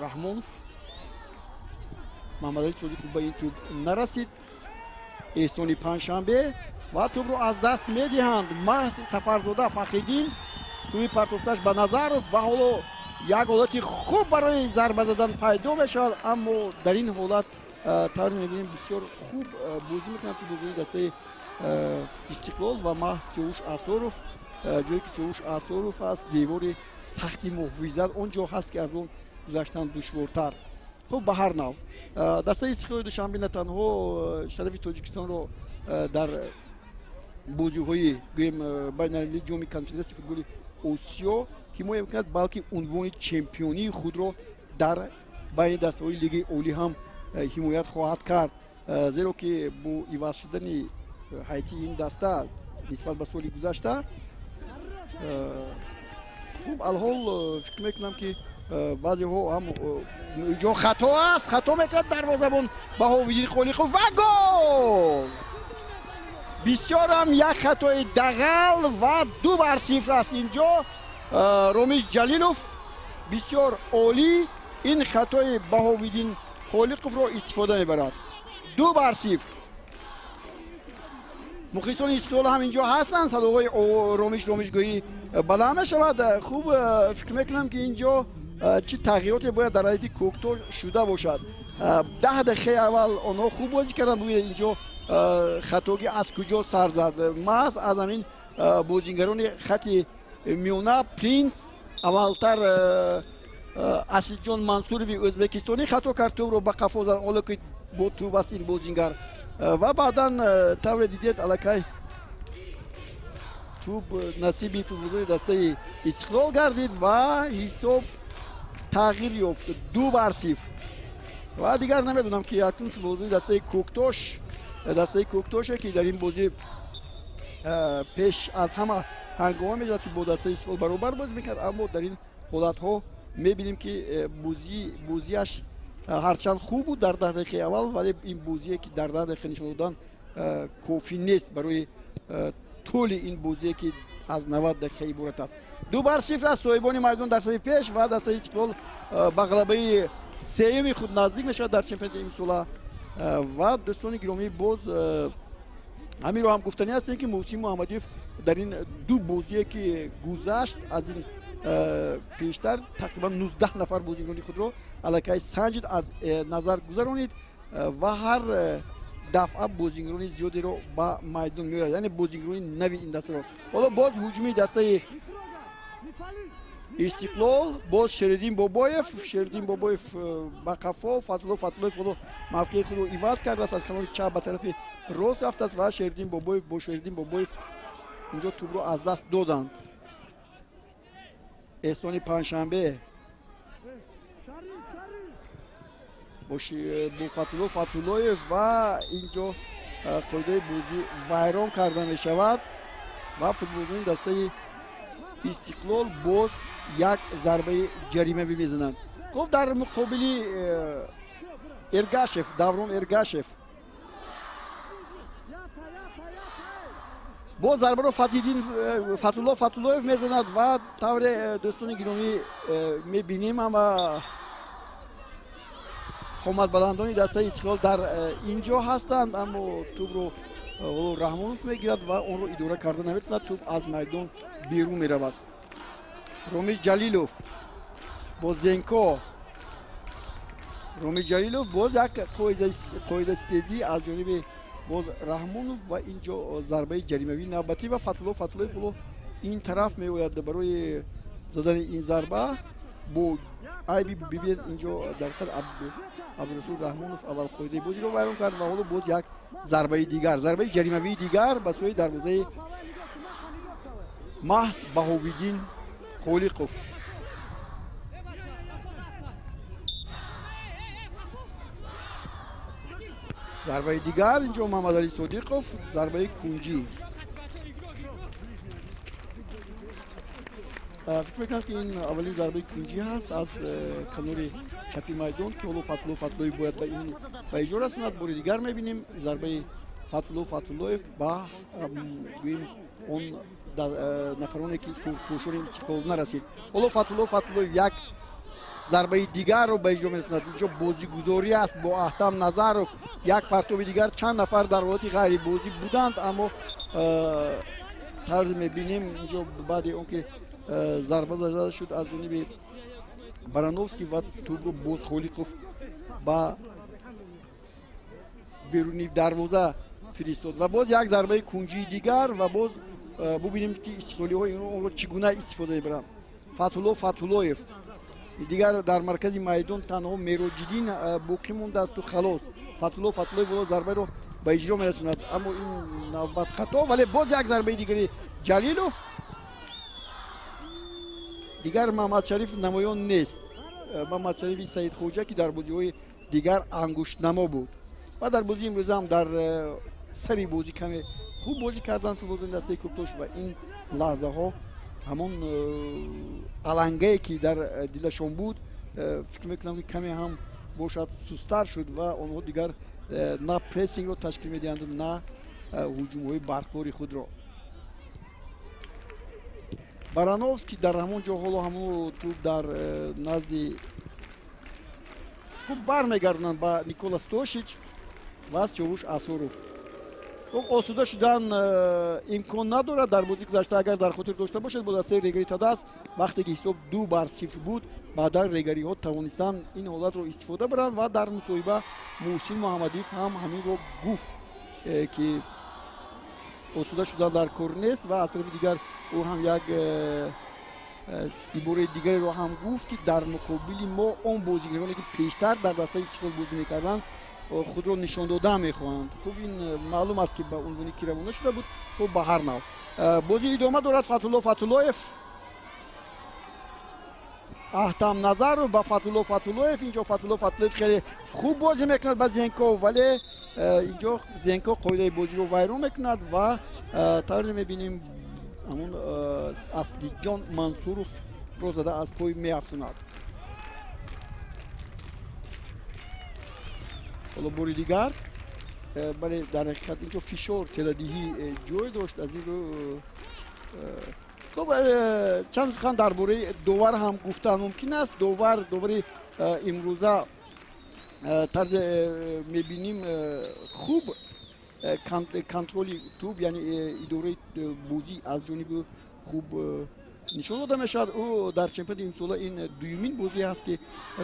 رحمانوف محمد علی صادقوف به این توپ نرسید. احسانی پنجشنبه و توپ رو از دست میدهند. محض سفرزاده فخریدین توی پرتوفتش به نظرف و حالا یک حالت خوب برای ضربه زدن پیدا میشود، اما در این حالت طور میبینیم بسیار خوب بازی میکنند فوتبالزن دسته استقلال و محض سیاوش اسارف جایی که سروش آساروف هست، دیوار سختی محویزت اونجا هست که از اون گذشتن دشوارتر. خب به هر نوع دسته استقلال دوشنبه نه تنها شرف تاجیکستان رو در بازی‌های گیم بین المللی جام کنفدراسیون فوتبال آسیا حمایت می‌کند، بلکه عنوان چمپیونی خود رو در بین دسته‌های لیگ عالی هم حمایت خواهد کرد، زیرا که با عوض شدن هیئت این دسته نسبت به سال گذشته خب الحال فکر میکنم که بعضی ها هم اینجا خطا است، خطا میکرد دروازه‌بان بهاویدین خلیقوف و گل. بسیار هم یک خطای دغل و 2-0 است اینجا. رامیش جلیلوف بسیار عالی این خطای بهاویدین خلیقوف را استفاده میبرد. 2-0. مخلصان استقلال هم اینجا هستند. صداهای رامیش گویی بلند میشود. خوب فکر میکنم که اینجا چه تغییراتی باید در حیات کوکتور شده باشد. 10 دقیقه اول آنها خوب بازی کردن، باید اینجا خطاگی از کجا سر زد. محض از همین بازیگران خط میانه پرینس اولتر اصل جان منصوروی ازبکستانی خطا کرد، توپ رو به قفا زد، حالا که با توپ است این بازیگر و بعدا طور دیدید الکی توپ نصیبی فوتبالیست دسته استقلال گردید و حساب تغییر یافت. 2-0 و دیگر نمیدونم که اکنون فوتبالیست دسته کوکتوشه که در این بازی پیش از همه هنگامه میزد که با دسته استقلال برابر بازی میکرد، اما در این حالت ها میبینیم که بازیش هرچند خوب بود در 10 دقیقه اول، ولی این بازی که در 10 دقیقه نشان دادن کافی نیست برای طول این بازی که از 90 دقیقه عبارت است. 2-0 است. صاحبان میدان در صف پیش و دسته استقلال به غلبه سوم خود نزدیک میشود در چمپیونات امسال. و دوستان گرامی باز همین رو هم گفتنی هستیم که محسن محمدیف در این دو بازی که گذشت از این پیشتر تقریبا 19 نفر بازیکن خود رو الکی سنجید از نظر گذرانید و هر دفعه بازیکن زیادی رو با میدان میاره، یعنی بازیکن نوی این دسته رو. حالا باز هجومی دسته استقلال باز شریدین بابایف با قفا فتولوف موقع خود رو عوض کرده است، از کنار چپ به طرف راست رفته است و شریدین بابایف اینجا توپ رو از دست دادند. احسان پنجشنبه با فتولوف و اینجا قاعده بازی ویران کرده می شود و فوتبالیست دسته استقلال باز یک ضربه جریمه میزنند. خب در مقابل دوران ارگاشف با ضربه رو فتولوف میزند و طور دوستان گرامی میبینیم اما قامت بلندان دسته استقلال در اینجا هستند، اما توپ رو رحمانوف میگیرد و اون رو اداره کرده نمیتواند، توپ از میدان بیرون میرود. رامیش جلیلوف با زنکو، رامیش جلیلوف باز یک قاعده استیزی از جانب باز رحمانوف و اینجا ضربه جریمه‌ای نوبتی و فتولوف این طرف میآید برای زدن این ضربه. با ببینید اینجا در حقیقت عبدالرسول رحمانوف اول قاعده بازی رو ویران کرد و حالا باز یک ضربه جریمه‌ای دیگر به سوی دروازه محض بهاویدین خلیقوف. ضربه دیگر اینجا محمد علی صادقوف، ضربه کنجی. فکر میکنم که این اولین ضربه کنجی هست از کنار چپی میدان که حالا فتولوف باید به این به اجرا رساند. بار دیگر میبینیم ضربه فتولوف با اون نفرانی که سرپوشان استقلال نرسید. حالا فتولوف یک ضربه دیگر رو به اجرا میرساند. اینجا بازیگزاری است با احتم نظرف، یک پرتاب دیگر چند نفر در حالت غیر بازی بودند، اما طرز میبینیم اینجا بعد اون که ضربه زده شد از جانب برانوفسکی و توپ رو باز خلیقوف با بیرونی دروازه فرستاد و باز یک ضربه کنجی دیگر و باز ببینیم که استقلالی اون رو چگونه استفاده می‌برند. فتح‌الله فتح‌الله‌یف دیگر در مرکز میدان تنها میروجیدین باقی مونده است و خلاص. فتح‌الله فتح‌الله‌یف ولی ضربه رو به اجرا می‌رساند، اما این نوبت خطا. ولی باز یک ضربه دیگری جلیلوف. دیگر محمد شریف نمایان نیست. محمد شریف سعید خوجه که در بازی‌های دیگر انگشت نما بود و در بازی امروز هم در سری بازی کمی خوب بازی کردن فوتبال دسته کوکتوش و این لحظه ها همون علنگه که در دلشون بود فکر میکنم که کمی هم باشد سستر شد و آنها دیگر نه پرسینگ رو تشکیل میدهند و نه هجوم های برخوری خود را. برانوفسکی در همون جا حالا همون توپ در نزد خوب برمیگردند با نیکولاس توشیچ و سیاوش اسوروف. آسوده شدن امکان ندارد. در بازی گذشته اگر در خاطر داشته باشد با دسته ریگری تداس وقتی که حساب 2-0 بود بعدا ریگری ها توانستند این حالت رو استفاده برند و در مصاحبه محسن محمدیف هم همین رو گفت که آسوده شدن در کار نیست و از طرف دیگر او هم یک عباره دیگری رو هم گفت که در مقابل ما اون بازیگرانی که پیشتر در دسته استقلال بازی میکردند خود رو نشان داده میخواهند. خوب این معلوم است که به عنوانی که روانه شده بود و به هر نوع بازی ادامه دارد. فتح‌الله فتح‌الله‌یف احتم نظر رو به فتح‌الله فتح‌الله‌یف. اینجا فتح‌الله فتح‌الله‌یف خیلی خوب بازی میکند به زینکو ولی اینجا زینکو قاعده بازی رو ویران میکند و طوری میبینیم همون اصلی جان منصورов رو زده از پای میافتاند. حالا بوری دیگر ولی در حقیقت اینجا فشار تلادیهی جای داشت از این رو خب چند سخن درباره داور هم گفتن ممکن است. داور امروزه طرز میبینیم خوب کنترلی توپ یعنی اداره بازی از جانب خوب نشان داده میشد. او در چمپیونات امسال این دومین بازی است که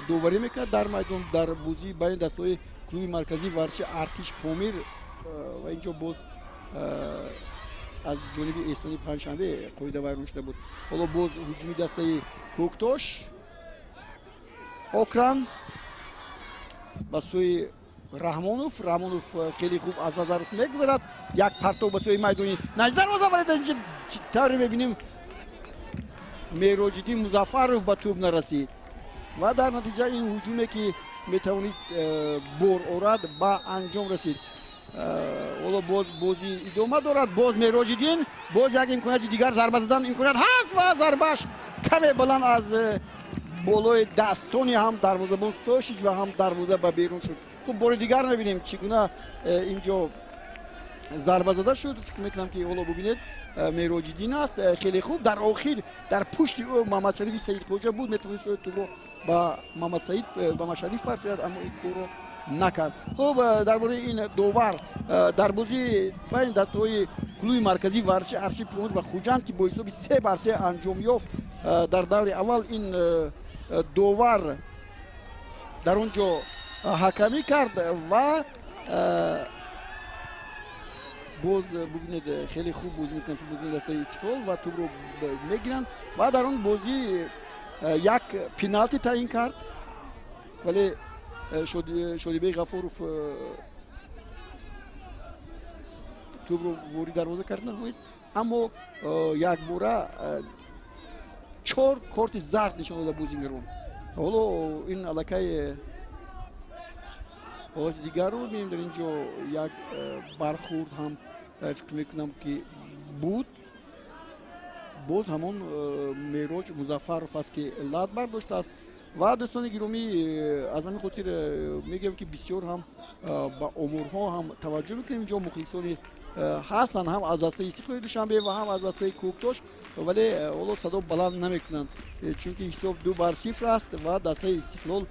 داوری میکرد در میدان در بازی بین دسته‌های کلوب مرکزی ورزش ارتش پامیر و اینجا باز از جانب احسانی پنجشنبه قاعده ویران شده بود. حالا باز هجومی دسته کوکتوش اوکران با سوی رحمانوف خیلی خوب از نظر میگذرد. یک پرتو به سوی میدانی نظر واسه ولی اینجا طوری میبینیم میروجیدین مظفرов به توپ نرسید و در نتیجه این هجومی که میتوانست بر آورد به انجام رسید. حالا باز بازی ادامه دارد. باز میروجیدین باز یک امکانیت دیگر ضربه زدن امکانیت هست و ضربش کمی بلند از بالای دستانی هم دروازه‌بان توشیچ و هم دروازه به بیرون شد. خب بار دیگر میبینیم چگونه اینجا ضربه زده شد. فکر میکنم که حالا ببینید میروجیدین است خیلی خوب در آخر در پشت او محمد شریف سعید خوجه بود میتونست تو رو با محمد سعید با شریف پرتید اما این کار رو نکرد. خب درباره این داور در بازی بین دسته‌های کلوب مرکزی ورزش ارشی پروموت و خوجند که با حساب 3-3 انجام یافت در دور اول این داور در اونجا حکمی کرد و باز ببینید خیلی خوب بازی میکنن بازی دسته استقلال و توپ رو میگیرن و در اون بازی یک پنالتی تعیین کرد ولی شادیبه غفورov توپ رو واری دروازه کرد نتونست اما یک باره 4 کارت زرد نشان داده بازیگران. حالا این الکای باز دیگر رو می‌بینیم در اینجا یک برخورد هم فکر میکنم که بود. باز همون میراج مظفرov است که علت برداشته است و دوستان گرامی از همین خاطر میگم که بسیار هم با امورها هم توجه میکنیم. اینجا مخلصانی هستن هم از دسته استقلال دوشنبه و هم از دسته کوکتوش ولی حالا صدا بلند نمیکنن چون که حساب 2-0 است و دسته استقلال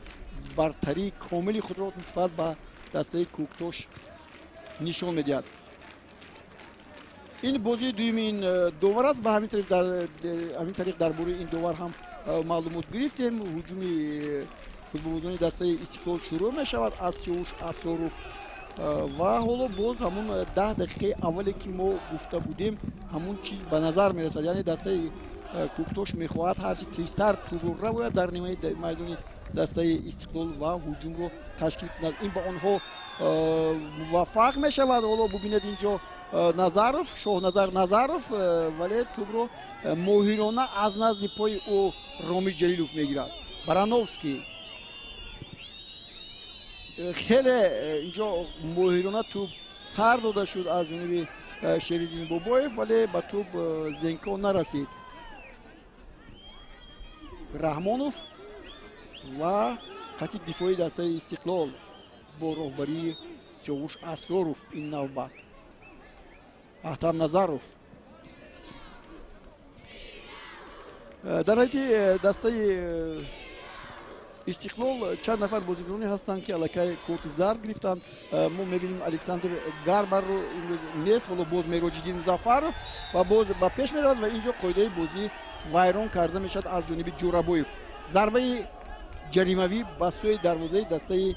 برتری کاملی خود را نسبت به دسته کوکتوش نشان میدهد. این بازی دومین داور است. به همین طریق درباره این داور هم معلومات گرفتیم. هجومی فوتبالبازان دسته استقلال شروع می شود از سیاوش اسوروف ва ҳоло боз ҳамун 10 дақиқаи аввале ки мо гуфта будем ҳамун чиз ба назар мерасад, яъне дастаи Куктош мехоҳад ҳарчи тезтар тӯбро равояд дар нимаи майдони дастаи Истиқлол ва ҳуҷумро ташкил кунад. Ин ба онҳо муваффақ мешавад. Ҳоло бубинед инҷо Назаров, Шоҳназар Назаров, вале тӯбро моҳирона аз назди пои ӯ Ромиш Ҷалилов мегирад. Барановский хеле инҷо моҳирона тӯб сар дода шуд аз ҷониби Шеридин Бобоев, вале ба тӯб Зенко нарасид. Раҳмонов ва хати дифои дастаи Истиқлол бо роҳбарии Сиёвуш Асроров ин навбат. Аҳтам Назаров дар ҳайати дастаи Истиқлол чанд нафар бозигароне ҳастанд ки аллакай корти зард гирифтанд. Мо мебинем Александр Гарбарро имрӯз нест, ҳоло боз Мероҷиддин Музаффаров ва боз ба пеш меравад ва инҷо қоидаи бозӣ вайрон карда мешавад аз ҷониби Ҷорабоев. Зарбаи ҷаримавӣ ба сӯи дарвозаи дастаи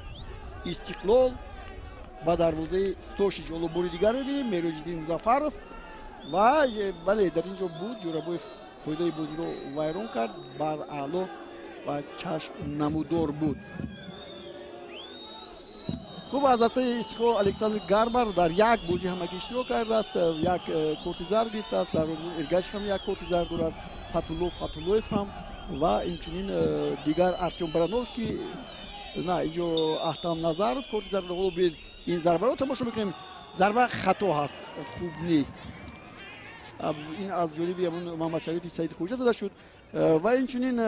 Истиқлол ба дарвозаи Стошич. Ҳоло бори дигар мебинем Мероҷиддин Музаффаров ва бале дар инҷо буд Ҷорабоев қоидаи бозиро вайрон кард, бар аъло ва чашм намудор буд. хуб, аз дастаи Истиқлол Александр Гарбар дар як бозӣ ҳамагӣ иштирок кардааст, як корти зард гирифтааст. Дар Эргашев ҳам як корти зард дорад, Фатуллоев ҳам ва инчунин дигар Артем Барановский, на инҷо Аҳтам Назаров корти зард дорад. Ҳоло биед ин зарбаро тамошо мекунем. Зарба хато ҳаст, хуб нест. ин аз ҷониби ҳамун Маҳмадшарифи Саидхоҷа зада шуд ва инчунин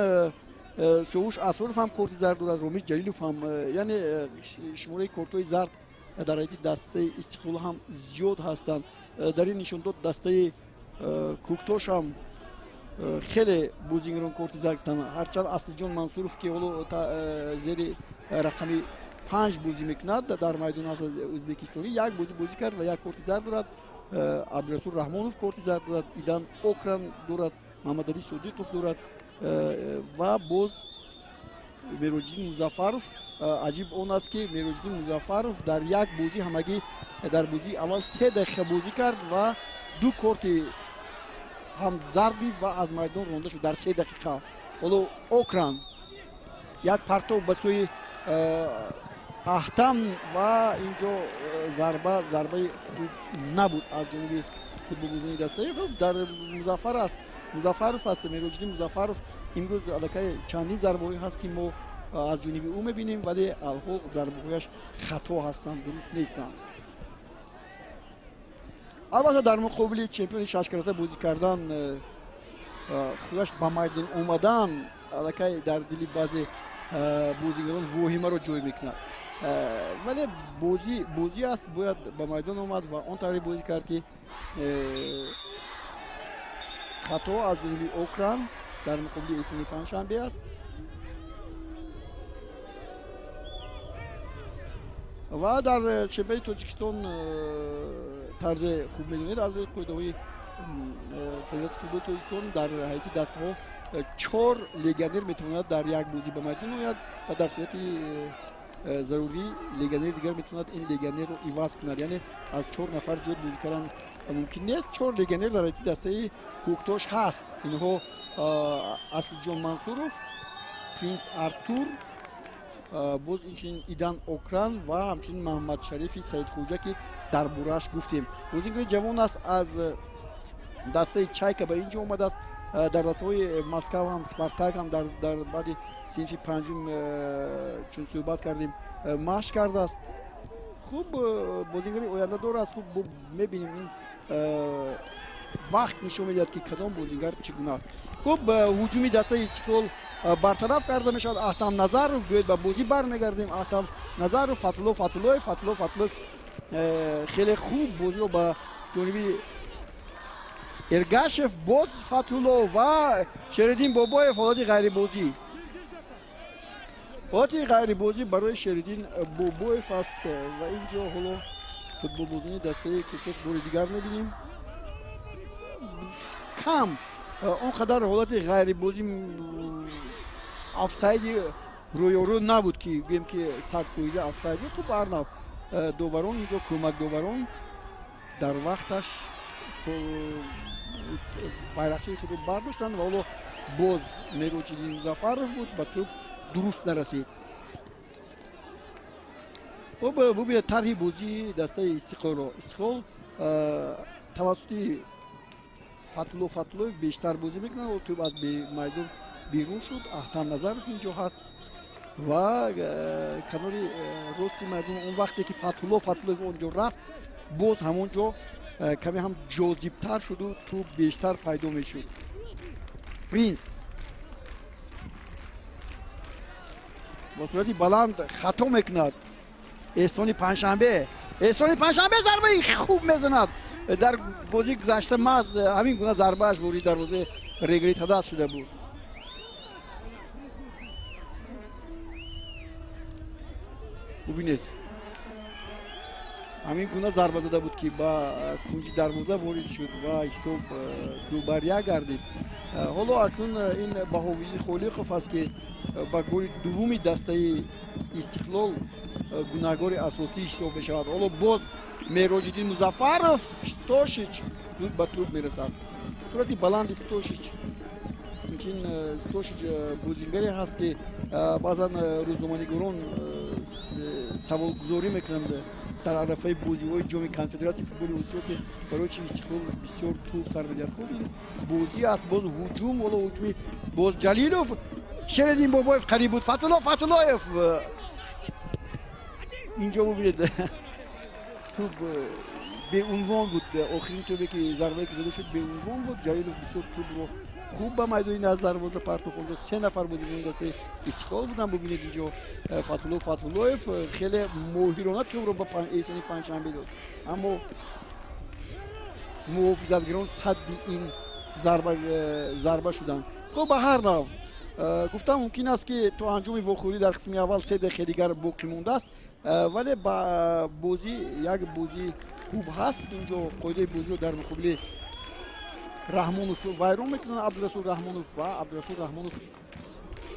Сиёвуш Асроров ҳам корти зард дорад, Ромиш Ҷалилов ҳам, яъне шумораи кортҳои зард дар ҳайати дастаи Истиқлол ҳам зиёд ҳастанд. дар ин нишондод дастаи Куктош ҳам хеле бозигарон корти зард гирифтанд. ҳарчанд Аслиҷон Мансуров ки ҳоло зери рақами 5 бозӣ мекунад дар майдони ӯзбекистонӣ, як бозӣ кард ва як корти зард дорад. Абдурасул Раҳмонов корти зард дорад, Идан Окран дорад, Муҳаммадалӣ Содиқов дорад ва боз Мероҷиддин Музаффаров. аҷиб он аст ки Мероҷиддин Музаффаров дар як бозӣ ҳамагӣ дар бозии аввал 3 дақиқа бозӣ кард ва 2 корти ҳам зард гирифт ва аз майдон ронда шуд дар 3 дақиқа. ҳоло Окран як партов ба сӯи Аҳтам ва инҷо зарбаи хуб набуд аз ҷониби футболбозони дастаи. хуб, дар Музаффаров аст, Мероҷиддин Музаффаров имрӯз аллакай чандин зарбаҳое ҳаст ки мо аз ҷониби ӯ мебинем, вале алҳол зарбаҳояш хато ҳастанд, дуруст нестанд. албатта дар муқобили чемпиони 6 карата бозӣ кардан, худаш ба майдон омадан аллакай дар дили баъзе бозигарон воҳимаро ҷой мекунад. вале бозӣ аст, бояд ба майдон омад ва он тавре бозӣ кард ки хато аз ҷониби Окран дар муқобили Эҳсони Панҷшанбе аст. ва дар чемпионати Тоҷикистон тарзе хуб медонед, аз рӯи қоидаҳои Федератсияи футболи Тоҷикистон дар ҳайати дастаҳо 4 легионер метавонад дар як бозӣ ба майдон ояд ва дар сурати зарурӣ легионери дигар метавонад ин легионерро иваз кунад, яъне аз 4 нафар ҷод бозӣ кардан мумкин нест. 4 легионер дар ҳайати дастаи Куктош ҳаст. инҳо Аслиҷон Мансуров, Принс Артур, боз инчунин Идан Окран ва ҳамчунин Маҳмадшарифи Саидхоҷа ки дар борааш гуфтем. бозигари ҷавон аст, аз дастаи Чайка ба инҷо омадааст. дар дастаҳои Москав ҳам, Спартак ҳам дар баъди синфи панҷум чун суҳбат кардем машқ кардааст. хуб, бозигари ояндадор аст. хуб, мебинем ин вақт нишон медиҳад ки кадом бозигар чӣ гуна аст. хуб, ҳуҷуми дастаи Истиқлол бартараф карда мешавад. Аҳтам Назаров биёед ба бозӣ бармегардем. Аҳтам Назаров, Фатуллоев хеле хуб бозиро ба ҷониби Эргашев, боз Фатуллов ва Шеридин Бобоев. ҳолати ғайрибозӣ барои Шеридин Бобоев аст ва инҷо ҳоло футболбозони дастаи Куктош бори дигар мебинем. кам он қадар ҳолати ғайрибозӣ, офсайди рӯёрӯ набуд ки гӯем ки 100% офсайд буд. хуб, ҳар нав доварон инҷо кӯмакдоварон дар вақташ байрақчаи худро бардоштанд ва ҳоло боз Мероҷиддин Музаффаров буд, ба тӯб дуруст нарасид. бубинед тарҳи бозии дастаи Истиқлолро. Истиқлол тавассути Фатуллоев бештар бозӣ мекунад. Тӯб аз майдон берун шуд. Аҳтам Назаров инҷо ҳаст ва канори рости майдон он вақте ки Фатуллоев онҷо рафт, боз ҳамонҷо каме ҳам ҷозибтар шуду тӯб бештар пайдо мешуд. Принс бо сурати баланд хато мекунад. Эҳсони Панҷшанбе зарбаи хуб мезанад. дар бозии гузашта маҳз ҳамин гуна зарбааш бори дарвозаи Регри тадаст шуда буд. бубинед ҳамин гуна зарба зада буд ки ба кунҷи дарвоза ворид шуд ва ҳисоб 2-1 гардид. ҳоло акнун ин Баҳовиддин Холиқов аст ки ба голи дуввуми дастаи Истиқлол гунаҳгори асосӣ ҳисоб мешавад. ҳоло боз Мероҷиддин Музаффаров Стошич зуд ба тӯб мерасад. сурати баланди Стошич инчин Стошич бозингаре ҳаст ки баъзан рӯзноманигорон саволгузорӣ мекунанд дар арафаи бозиҳои ҷоми конфедератсияи футболи Осиё ки барои чи Истиқлол бисёр тӯб сар медиҳад. хуб ин бозӣ аст. боз ҳуҷум, ҳоло ҳуҷуми боз Ҷалилов, Шередин Бобоев қариб буд. Фатуллоев инҷо бубинед тӯб беунвон буд. охирин тӯбе ки зарбае ки зада шуд беунвон буд. Ҷалилов бисёр тӯбро хуб ба майдони наз дарвоза партофт. онҷо 3 нафар бозигуни дастаи Истиқлол буданд. бубинед инҷо Фатуллоев хеле моҳирона тӯбро ба Эҳсони Панҷшанбе дод, аммо муҳофизатгарон садди ин зарба шуданд. хуб ба ҳар нав гуфтам мумкин аст ки то анҷоми вохӯрӣ дар қисми аввал 3 дақиқа дигар боқӣ мондааст, вале ба бозӣ як бозӣ хуб ҳаст. инҷо қоидаи бозиро дар муқобили Раҳмонов вайрон мекунанд. Абдурасул Раҳмонов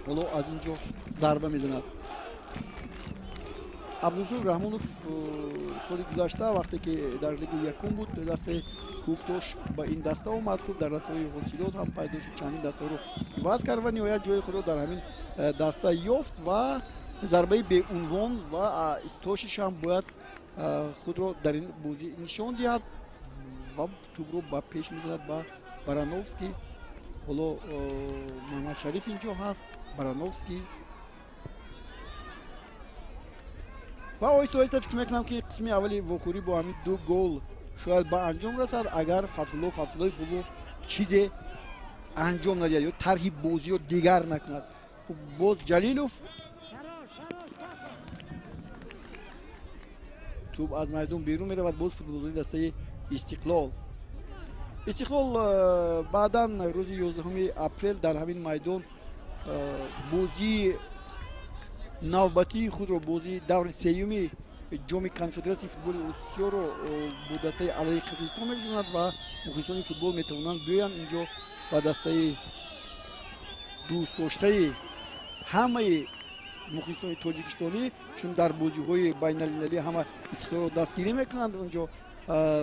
ҳоло аз инҷо зарба мезанад. Абдурасул Раҳмонов соли гузашта вақте ки дар лигаи якум буд, дастаи Кӯктош ба ин даста омад. хуб дар даставои ҳосилот ҳам пайдо шуд, чандин дастаҳоро иваз кард ва ниҳоят ҷои худро дар ҳамин даста ёфт ва зарбаи беунвон ва Стошич ҳам бояд худро дар ин бозӣ нишон диҳад ва тӯбро ба пеш мезанад ба Барановский. ҳоло Маҳмад Шариф инҷо ҳаст. Барановский ва оҳиста оҳиста фикр мекунам ки қисми аввали вохӯрӣ бо ҳамин 2 гол шояд ба анҷом расад, агар Фатуллоев чизе анҷом надиҳад ё тарҳи бозиро дигар накунад. боз Ҷалилов тӯб аз майдон берун меравад. боз футболбозии дастаи Истиқлол баъдан рӯзи 11 апрел дар ҳамин майдон бозии навбатии худро, бозии даври сеюми ҷоми конфедератсияи футболи Осиёро бо дастаи алаи Қирғизистон мегузоранд ва мухлисони футбол метавонанд биёянд инҷо ба дастаи дӯстдоштаи ҳамаи мухлисони тоҷикистонӣ, чун дар бозиҳои байналмилалӣ ҳама Истиқлолро дастгирӣ мекунанд. онҷо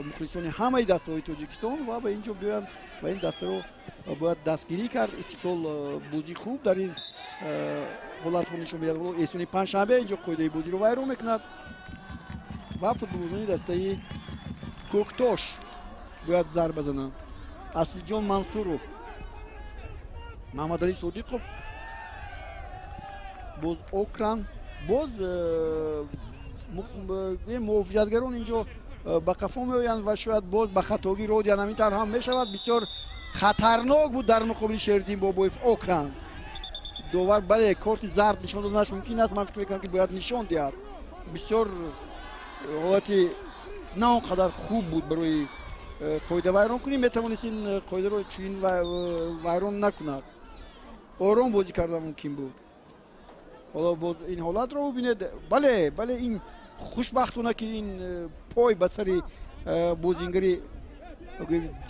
мухлисони ҳамаи дастаҳои Тоҷикистон ва ба инҷо биёянд ва ин дастаро бояд дастгирӣ кард. Истиқлол бозии хуб дар ин ҳолатҳо нишон медиҳад. Эҳсони Панҷшанбе инҷо қоидаи бозиро вайрон мекунад ва футболбозони дастаи Кӯктош бояд зарба зананд. Асилҷон Мансуров, Маҳмадалӣ Содиқов, боз Окран, боз муҳофизатгарон инҷо ба қафо меоянд ва шояд боз ба хатогӣ роо диҳанд. ҳамин тавр ҳам мешавад. бисёр хатарнок буд дар муқобили Шеридин Бобоев. Окран довар бале корти зард нишон додаш мумкин аст. ман фикр мекунам ки бояд нишон диҳад. бисёр ҳолати на он қадар хуб буд барои қоида вайрон кунӣ. метавонист ин қоидаро чунин вайрон накунад. ором бозӣ карда мумкин буд. ҳоло боз ин ҳолатро бубинед. бале ин хушбахтона ки ин пой ба сари бозингари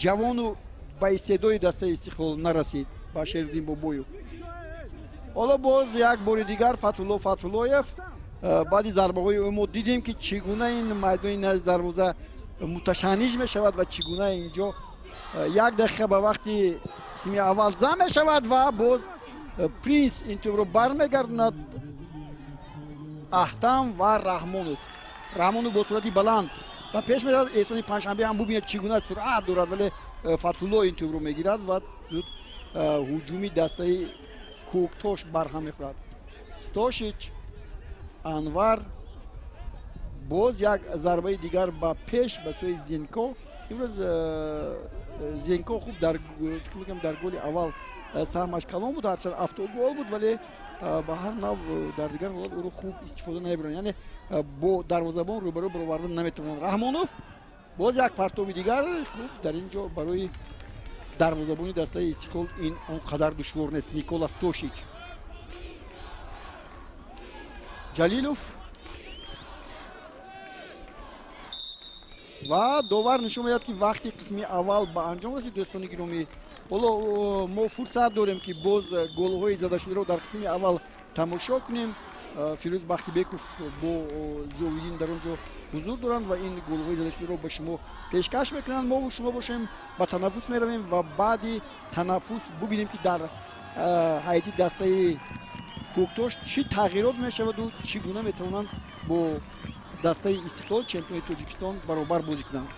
ҷавону баистеъдои дастаи Истиқлол нарасид, ба Шеридин Бобоев. ҳоло боз як бори дигар Фатуллоев баъди зарбаҳои ӯ мо дидем ки чӣ гуна ин майдони назди дарвоза муташанниж мешавад ва чӣ гуна инҷо 1 дақиқа ба вақти қисми аввал зам мешавад ва боз принс ин тӯбро бармегардонад. Аҳтам ва раҳмонов бо суръати баланд ва пеш меравад. эҳсони панҷшанбе ҳам бубинед чӣ гуна суръат дорад, вале фатҳулло ин тӯбро мегирад ва зуд ҳуҷуми дастаи Коктош барҳам мехӯрад. Стошич, Анвар, боз як зарбаи дигар ба пеш ба сӯи Зенко. имрӯз Зенко хуб дар голи аввал саҳмаш калон буд, ҳарчанд автогол буд, вале ба ҳар нав дар дигар ҳолат ӯро хуб истифода намебаранд, яъне бо дарвозабон рӯбарӯ бароварда наметавонанд. Раҳмонов боз як партоби дигар хуб дар ин ҷо барои дарвозабони дастаи Истиқлол ин он қадар душвор нест. Никола Стошич, Ҷалилов ва довар нишон медиҳад ки вақти қисми аввал ба анҷом расид. дӯстони гиромӣ, ҳоло мо фурсат дорем ки боз голҳои задашударо дар қисми аввал тамошо кунем. Фирӯз Бахтибеков бо Зиёвиддин дар он ҷо ҳузур доранд ва ин голҳои задашударо ба шумо пешкаш мекунанд. мо шумо бошем ба танаффус меравем ва баъди танаффус бубинем ки дар ҳайати дастаи Коктош чӣ тағйирот мешаваду чӣ гуна метавонанд бо дастаи Истиқлол чемпиони Тоҷикистон баробар бозӣ кунанд.